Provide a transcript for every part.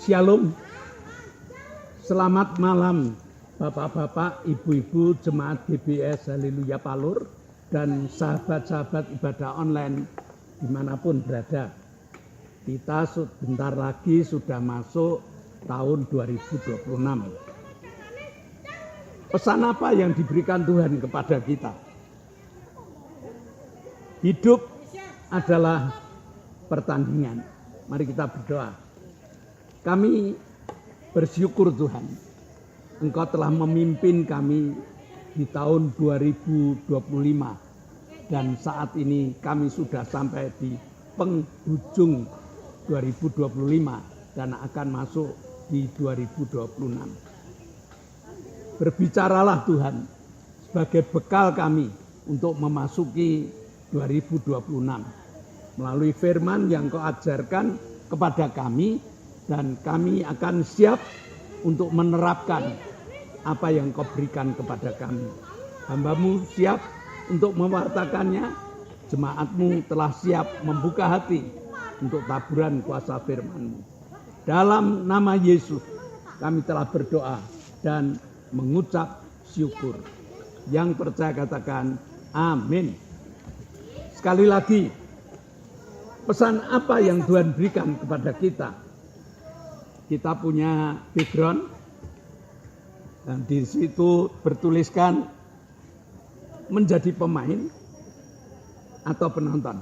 Shalom, selamat malam Bapak-bapak, Ibu-ibu, Jemaat GBS Haleluya Palur, dan sahabat-sahabat ibadah online dimanapun berada. Kita sebentar lagi sudah masuk tahun 2026. Pesan apa yang diberikan Tuhan kepada kita? Hidup adalah pertandingan. Mari kita berdoa. Kami bersyukur Tuhan, Engkau telah memimpin kami di tahun 2025 dan saat ini kami sudah sampai di penghujung 2025 dan akan masuk di 2026. Berbicaralah Tuhan sebagai bekal kami untuk memasuki 2026 melalui firman yang Kau ajarkan kepada kami, dan kami akan siap untuk menerapkan apa yang Kau berikan kepada kami. Hamba-Mu siap untuk mewartakannya, jemaat-Mu telah siap membuka hati untuk taburan kuasa firman-Mu. Dalam nama Yesus kami telah berdoa dan mengucap syukur. Yang percaya katakan amin. Sekali lagi, pesan apa yang Tuhan berikan kepada kita? Kita punya background dan di situ bertuliskan menjadi pemain atau penonton.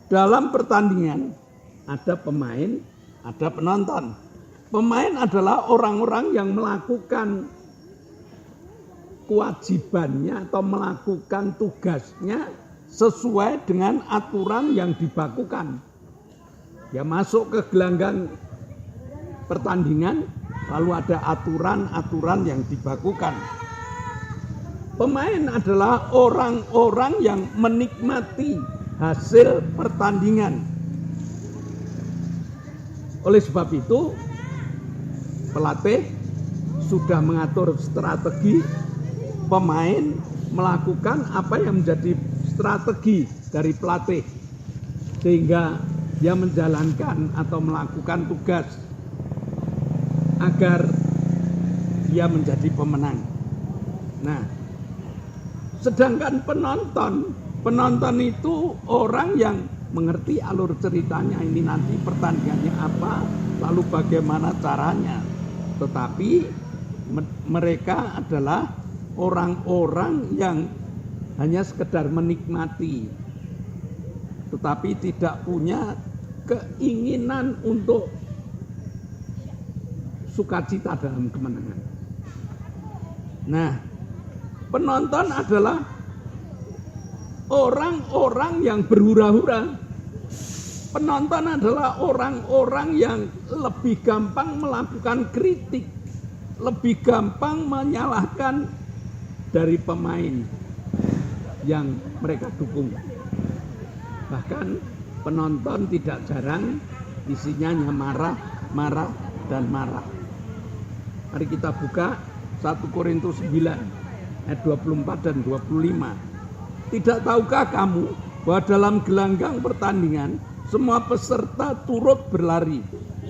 Dalam pertandingan ada pemain, ada penonton. Pemain adalah orang-orang yang melakukan kewajibannya atau melakukan tugasnya sesuai dengan aturan yang dibakukan. Dia masuk ke gelanggang pertandingan, lalu ada aturan-aturan yang dibakukan. Pemain adalah orang-orang yang menikmati hasil pertandingan. Oleh sebab itu, pelatih sudah mengatur strategi, pemain melakukan apa yang menjadi strategi dari pelatih, sehingga dia menjalankan atau melakukan tugas agar dia menjadi pemenang. Nah, sedangkan penonton itu orang yang mengerti alur ceritanya, ini nanti pertandingannya apa, lalu bagaimana caranya. Tetapi mereka adalah orang-orang yang hanya sekedar menikmati, tetapi tidak punya keinginan untuk sukacita dalam kemenangan. Nah, penonton adalah orang-orang yang berhura-hura. Penonton adalah orang-orang yang lebih gampang melakukan kritik, lebih gampang menyalahkan dari pemain yang mereka dukung. Bahkan penonton tidak jarang isinya hanya marah, marah, dan marah. Mari kita buka 1 Korintus 9 ayat 24 dan 25. Tidak tahukah kamu bahwa dalam gelanggang pertandingan semua peserta turut berlari,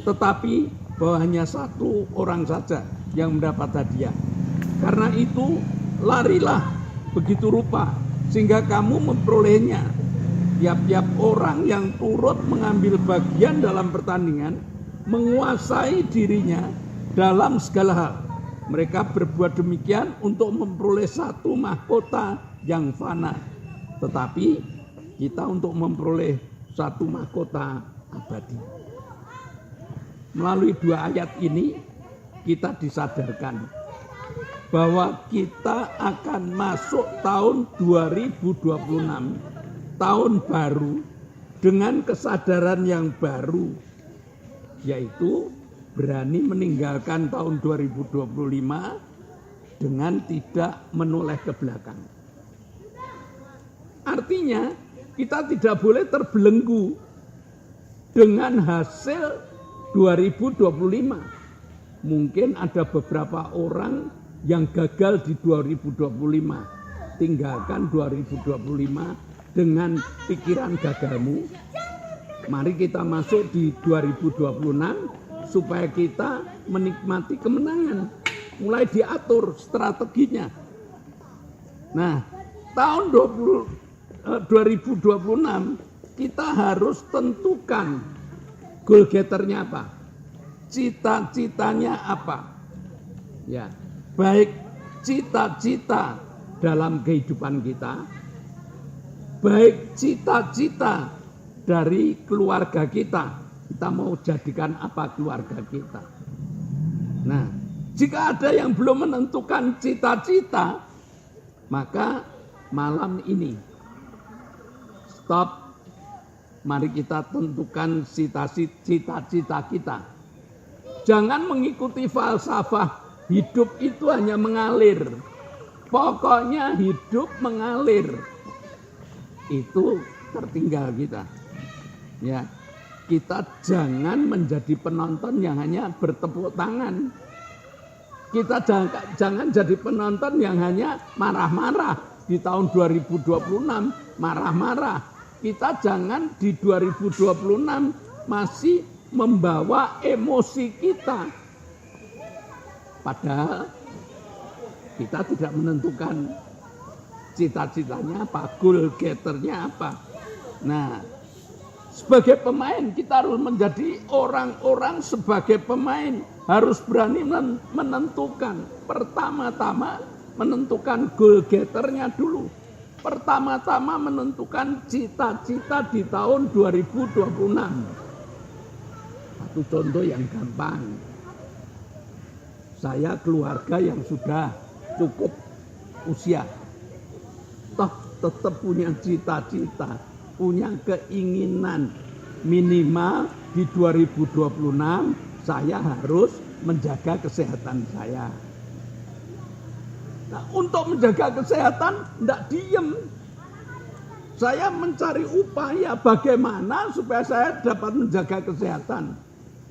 tetapi bahwa hanya satu orang saja yang mendapat hadiah. Karena itu larilah begitu rupa sehingga kamu memperolehnya. Tiap-tiap orang yang turut mengambil bagian dalam pertandingan menguasai dirinya dalam segala hal. Mereka berbuat demikian untuk memperoleh satu mahkota yang fana. Tetapi kita untuk memperoleh satu mahkota abadi. Melalui 2 ayat ini kita disadarkan bahwa kita akan masuk tahun 2026. Tahun baru dengan kesadaran yang baru, yaitu berani meninggalkan tahun 2025 dengan tidak menoleh ke belakang. Artinya kita tidak boleh terbelenggu dengan hasil 2025. Mungkin ada beberapa orang yang gagal di 2025. Tinggalkan 2025 dengan pikiran gagalmu, Mari kita masuk di 2026 supaya kita menikmati kemenangan. Mulai diatur strateginya. Nah, tahun 2026 kita harus tentukan goal getternya apa, cita-citanya apa. Ya, baik cita-cita dalam kehidupan kita, baik cita-cita dari keluarga kita. Kita mau jadikan apa keluarga kita. Nah, jika ada yang belum menentukan cita-cita, maka malam ini stop. Mari kita tentukan cita-cita kita. Jangan mengikuti falsafah hidup itu hanya mengalir. Pokoknya hidup mengalir. Itu tertinggal kita. Ya, kita jangan menjadi penonton yang hanya bertepuk tangan. Kita jangan jadi penonton yang hanya marah-marah di tahun 2026, marah-marah. Kita jangan di 2026 masih membawa emosi kita. Padahal kita tidak menentukan cita-citanya apa, goal getternya apa. Nah, sebagai pemain kita harus menjadi orang-orang sebagai pemain. Harus berani menentukan. Pertama-tama menentukan goal getternya dulu. Pertama-tama menentukan cita-cita di tahun 2026. Satu contoh yang gampang. Saya keluarga yang sudah cukup usia. Toh tetap punya cita-cita, punya keinginan. Minimal di 2026 saya harus menjaga kesehatan saya. Nah, untuk menjaga kesehatan tidak diem. Saya mencari upaya bagaimana supaya saya dapat menjaga kesehatan.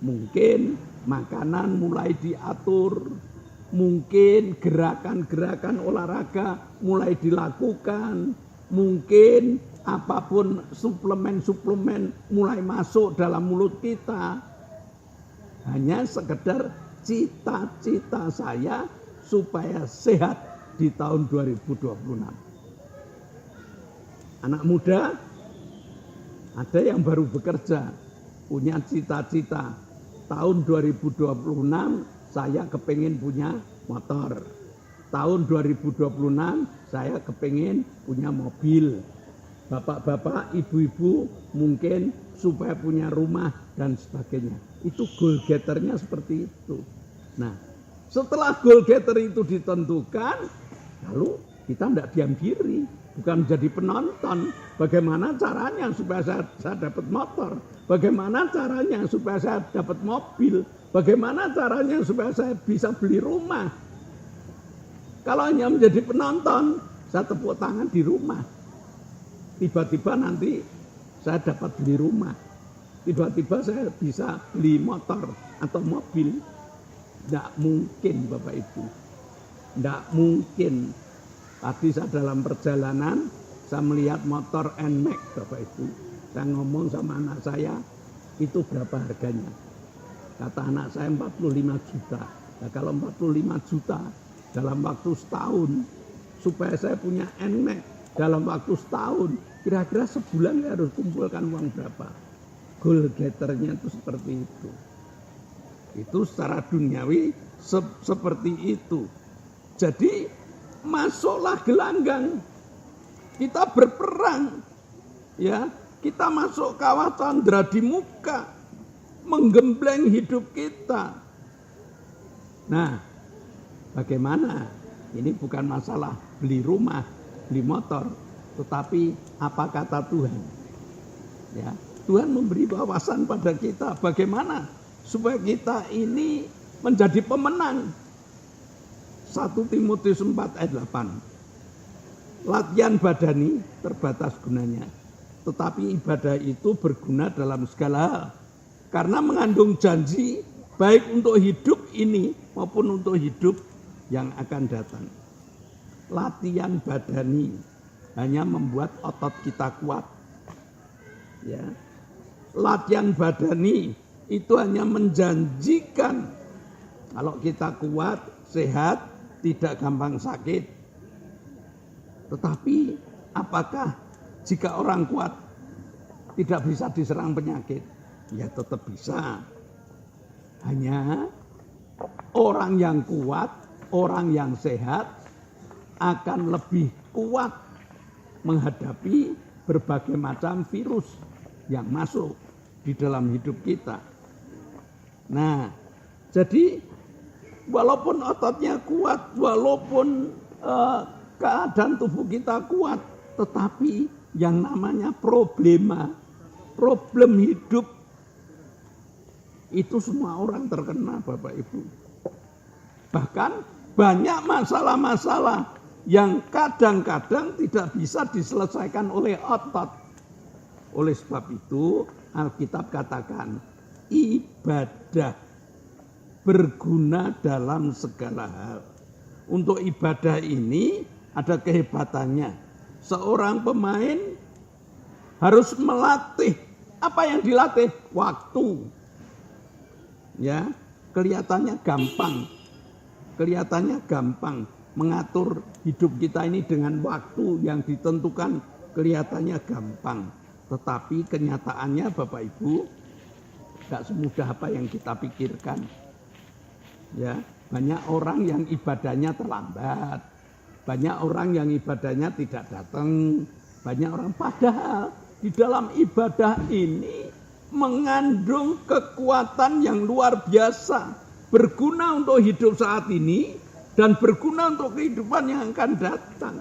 Mungkin makanan mulai diatur, mungkin gerakan-gerakan olahraga mulai dilakukan, mungkin apapun suplemen-suplemen mulai masuk dalam mulut kita. Hanya sekedar cita-cita saya supaya sehat di tahun 2026. Anak muda, ada yang baru bekerja, punya cita-cita. Tahun 2026 saya kepingin punya motor. Tahun 2026 saya kepingin punya mobil. Bapak-bapak, ibu-ibu mungkin supaya punya rumah dan sebagainya. Itu goal getternya seperti itu. Nah, setelah goal getter itu ditentukan, lalu kita tidak diam diri, bukan menjadi penonton. Bagaimana caranya supaya saya dapat motor? Bagaimana caranya supaya saya dapat mobil? Bagaimana caranya supaya saya bisa beli rumah? Kalau hanya menjadi penonton, saya tepuk tangan di rumah. Tiba-tiba nanti saya dapat beli rumah. Tiba-tiba saya bisa beli motor atau mobil. Tidak mungkin Bapak Ibu. Tidak mungkin. Tadi saya dalam perjalanan, saya melihat motor NMAX Bapak Ibu. Saya ngomong sama anak saya, itu berapa harganya? Kata anak saya 45 juta. Nah, kalau 45 juta dalam waktu setahun, supaya saya punya NMAX dalam waktu setahun, kira-kira sebulan saya harus kumpulkan uang berapa? Goal getternya itu seperti itu. Itu secara duniawi seperti itu. Jadi masuklah gelanggang. Kita berperang. Ya, kita masuk kawah Candra di muka. Menggembleng hidup kita. Nah, bagaimana? Ini bukan masalah beli rumah, beli motor, tetapi apa kata Tuhan? Ya, Tuhan memberi wawasan pada kita bagaimana supaya kita ini menjadi pemenang. 1 Timotius 4 ayat 8. Latihan badani terbatas gunanya, tetapi ibadah itu berguna dalam segala hal. Karena mengandung janji baik untuk hidup ini maupun untuk hidup yang akan datang. Latihan badani hanya membuat otot kita kuat. Ya. latihan badani itu hanya menjanjikan kalau kita kuat, sehat, tidak gampang sakit. Tetapi apakah jika orang kuat tidak bisa diserang penyakit? Ya tetap bisa. Hanya orang yang kuat, orang yang sehat akan lebih kuat menghadapi berbagai macam virus yang masuk di dalam hidup kita. Nah, jadi walaupun ototnya kuat, walaupun keadaan tubuh kita kuat, tetapi yang namanya problem hidup itu semua orang terkena, Bapak Ibu. Bahkan banyak masalah-masalah yang kadang-kadang tidak bisa diselesaikan oleh otot. Oleh sebab itu Alkitab katakan ibadah berguna dalam segala hal. Untuk ibadah ini ada kehebatannya. Seorang pemain harus melatih. Apa yang dilatih? Waktu. Ya, kelihatannya gampang. Kelihatannya gampang mengatur hidup kita ini dengan waktu yang ditentukan, kelihatannya gampang. Tetapi kenyataannya Bapak Ibu tidak semudah apa yang kita pikirkan. Ya, banyak orang yang ibadahnya terlambat, banyak orang yang ibadahnya tidak datang, banyak orang padahal di dalam ibadah ini mengandung kekuatan yang luar biasa, berguna untuk hidup saat ini dan berguna untuk kehidupan yang akan datang.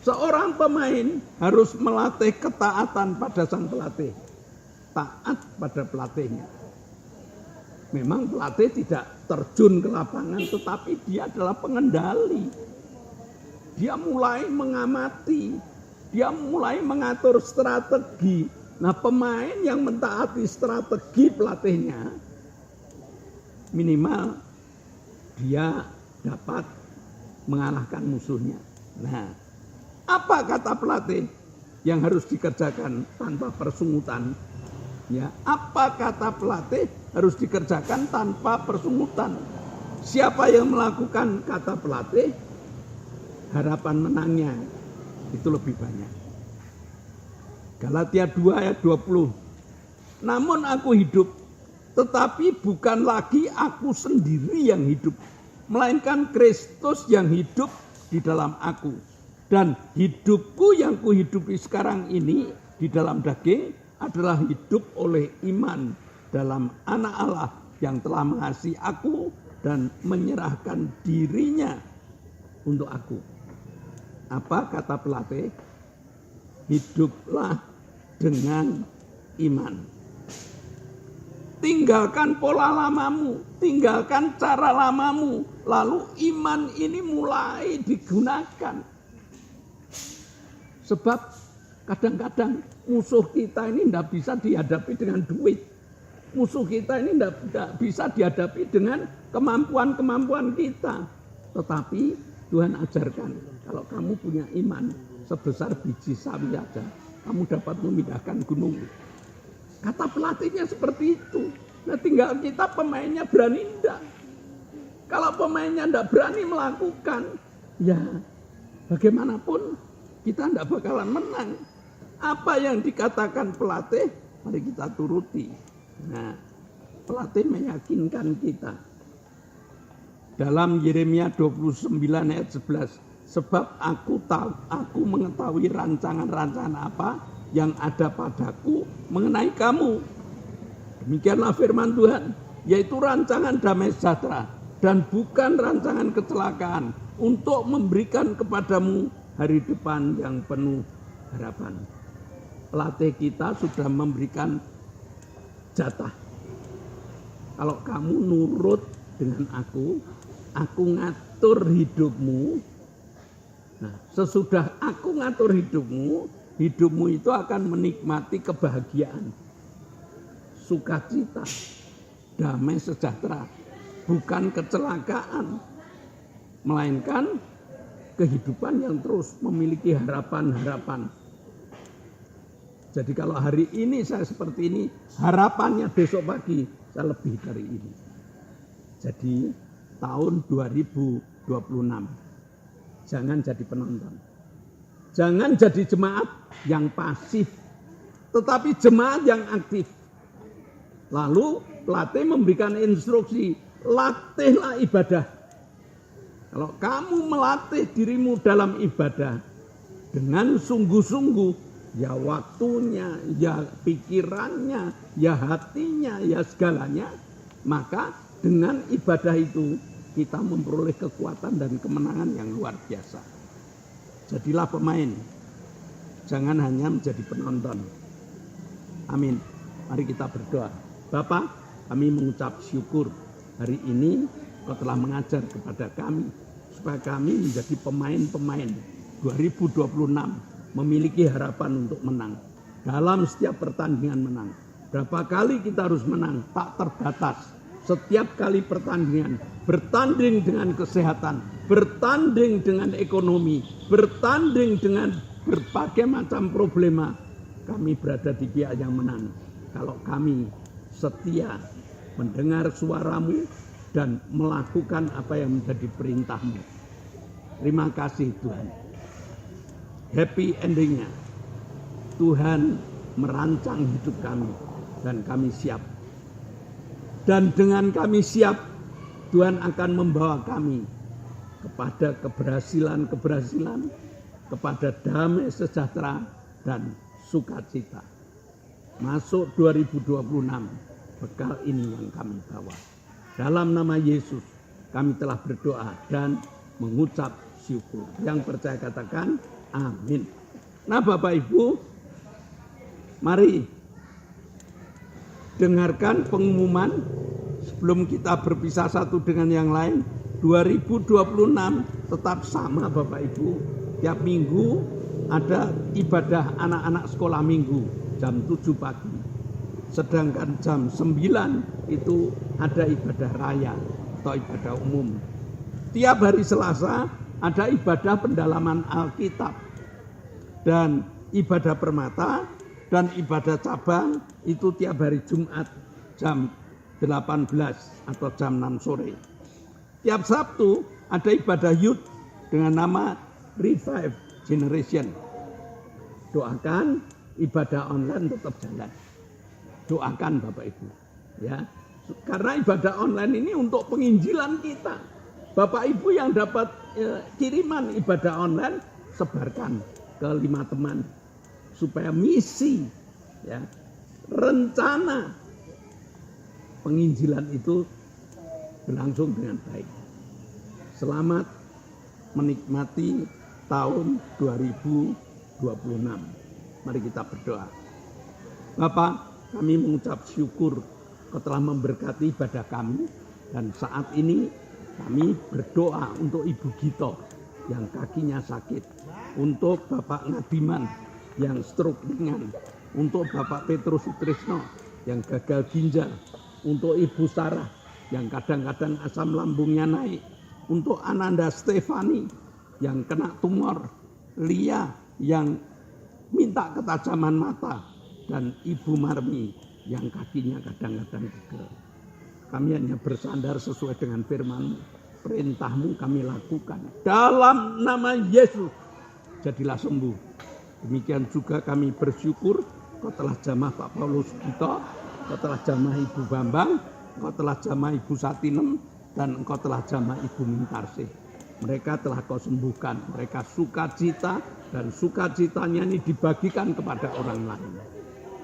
Seorang pemain harus melatih ketaatan pada sang pelatih, taat pada pelatihnya. Memang pelatih tidak terjun ke lapangan, tetapi dia adalah pengendali. Dia mulai mengamati, dia mulai mengatur strategi. Nah, pemain yang mentaati strategi pelatihnya, minimal dia dapat mengalahkan musuhnya. Nah, apa kata pelatih yang harus dikerjakan tanpa persungutan? Ya, apa kata pelatih harus dikerjakan tanpa persungutan? Siapa yang melakukan kata pelatih, harapan menangnya itu lebih banyak. Galatia 2 ayat 20. Namun aku hidup, tetapi bukan lagi aku sendiri yang hidup, melainkan Kristus yang hidup di dalam aku. Dan hidupku yang kuhidupi sekarang ini di dalam daging adalah hidup oleh iman dalam Anak Allah yang telah mengasihi aku dan menyerahkan dirinya untuk aku. Apa kata pelatih? Hiduplah dengan iman. Tinggalkan pola lamamu, tinggalkan cara lamamu, lalu iman ini mulai digunakan. Sebab kadang-kadang musuh kita ini tidak bisa dihadapi dengan duit. Musuh kita ini tidak bisa dihadapi dengan kemampuan-kemampuan kita. Tetapi Tuhan ajarkan, kalau kamu punya iman sebesar biji sawi saja, kamu dapat memindahkan gunung. Kata pelatihnya seperti itu. Nah, tinggal kita pemainnya berani enggak. Kalau pemainnya enggak berani melakukan, ya bagaimanapun kita enggak bakalan menang. Apa yang dikatakan pelatih, mari kita turuti. Nah, pelatih meyakinkan kita. Dalam Yeremia 29 ayat 11. Sebab aku mengetahui rancangan-rancangan apa yang ada padaku mengenai kamu. Demikianlah firman Tuhan, yaitu rancangan damai sejahtera dan bukan rancangan kecelakaan, untuk memberikan kepadamu hari depan yang penuh harapan. Pelatih kita sudah memberikan jatah. Kalau kamu nurut dengan aku ngatur hidupmu. Nah, sesudah aku ngatur hidupmu itu akan menikmati kebahagiaan, sukacita, damai sejahtera, bukan kecelakaan, melainkan kehidupan yang terus memiliki harapan-harapan. Jadi kalau hari ini saya seperti ini, harapannya besok pagi saya lebih dari ini. Jadi tahun 2026, jangan jadi penonton. Jangan jadi jemaat yang pasif, tetapi jemaat yang aktif. Lalu pelatih memberikan instruksi, latihlah ibadah. Kalau kamu melatih dirimu dalam ibadah dengan sungguh-sungguh, ya waktunya, ya pikirannya, ya hatinya, ya segalanya, maka dengan ibadah itu kita memperoleh kekuatan dan kemenangan yang luar biasa. Jadilah pemain, jangan hanya menjadi penonton. Amin. Mari kita berdoa. Bapa, kami mengucap syukur hari ini Kau telah mengajar kepada kami supaya kami menjadi pemain-pemain 2026 memiliki harapan untuk menang. Dalam setiap pertandingan menang. Berapa kali kita harus menang? Tak terbatas. Setiap kali pertandingan, bertanding dengan kesehatan, bertanding dengan ekonomi, bertanding dengan berbagai macam problema, kami berada di pihak yang menang. Kalau kami setia mendengar suaramu dan melakukan apa yang menjadi perintahmu. Terima kasih Tuhan. Happy endingnya, Tuhan merancang hidup kami dan kami siap. Dan dengan kami siap, Tuhan akan membawa kami kepada keberhasilan-keberhasilan, kepada damai sejahtera dan sukacita. Masuk 2026, bekal ini yang kami bawa. Dalam nama Yesus kami telah berdoa dan mengucap syukur. Yang percaya katakan amin. Nah Bapak Ibu, mari dengarkan pengumuman sebelum kita berpisah satu dengan yang lain. 2026 tetap sama Bapak Ibu. Tiap minggu ada ibadah anak-anak sekolah minggu jam 7 pagi. Sedangkan jam 9 itu ada ibadah raya atau ibadah umum. Tiap hari Selasa ada ibadah pendalaman Alkitab. Dan ibadah permata dan ibadah cabang itu tiap hari Jumat jam 18 atau jam 6 sore. Tiap Sabtu ada ibadah youth dengan nama Revive Generation. Doakan ibadah online tetap jalan. Doakan Bapak Ibu, ya. Karena ibadah online ini untuk penginjilan kita. Bapak Ibu yang dapat kiriman ibadah online, sebarkan ke 5 teman supaya misi, ya, rencana penginjilan itu berlangsung dengan baik. Selamat menikmati tahun 2026. Mari kita berdoa. Bapak, kami mengucap syukur Kau telah memberkati ibadah kami. Dan saat ini kami berdoa untuk Ibu Gito yang kakinya sakit. Untuk Bapak Ngadiman yang stroke ringan. Untuk Bapak Petrus Sutrisno yang gagal ginjal. Untuk Ibu Sarah yang kadang-kadang asam lambungnya naik. Untuk Ananda Stefani yang kena tumor. Lia yang minta ketajaman mata. Dan Ibu Marmi yang kakinya kadang-kadang gegel. Kami hanya bersandar sesuai dengan firman-Mu. Perintah-Mu kami lakukan. Dalam nama Yesus, jadilah sembuh. Demikian juga kami bersyukur Kau telah jamah Pak Paulus Gito, Kau telah jamah Ibu Bambang, Kau telah jamah Ibu Satinem, dan Engkau telah jamah Ibu Mintarsih. Mereka telah Kau sembuhkan. Mereka sukacita dan sukacitanya ini dibagikan kepada orang lain.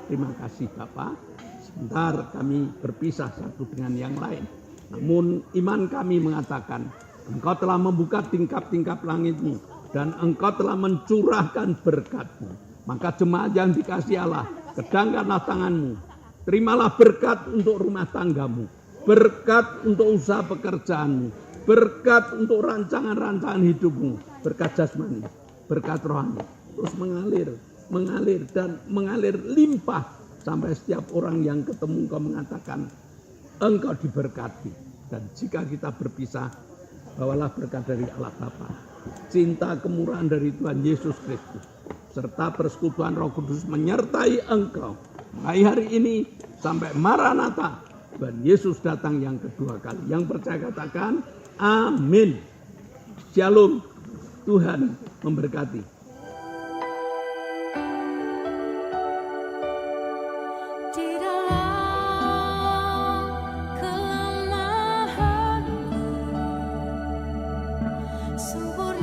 Terima kasih Bapak. Sebentar kami berpisah satu dengan yang lain. Namun iman kami mengatakan, Engkau telah membuka tingkap-tingkap langit-Mu dan Engkau telah mencurahkan berkat-Mu. Maka jemaat yang dikasihi Allah, kedangkanlah tangan-Mu. Terimalah berkat untuk rumah tanggamu, berkat untuk usaha pekerjaanmu, berkat untuk rancangan-rancangan hidupmu, berkat jasmani, berkat rohani. Terus mengalir dan mengalir limpah sampai setiap orang yang ketemu Engkau mengatakan Engkau diberkati. Dan jika kita berpisah, bawalah berkat dari Allah Bapa, cinta kemurahan dari Tuhan Yesus Kristus, serta persekutuan Roh Kudus menyertai engkau mulai hari ini sampai Maranatha, dan Yesus datang yang kedua kali. Yang percaya katakan amin. Shalom. Tuhan memberkati. Di dalam kelemahanku, sempurna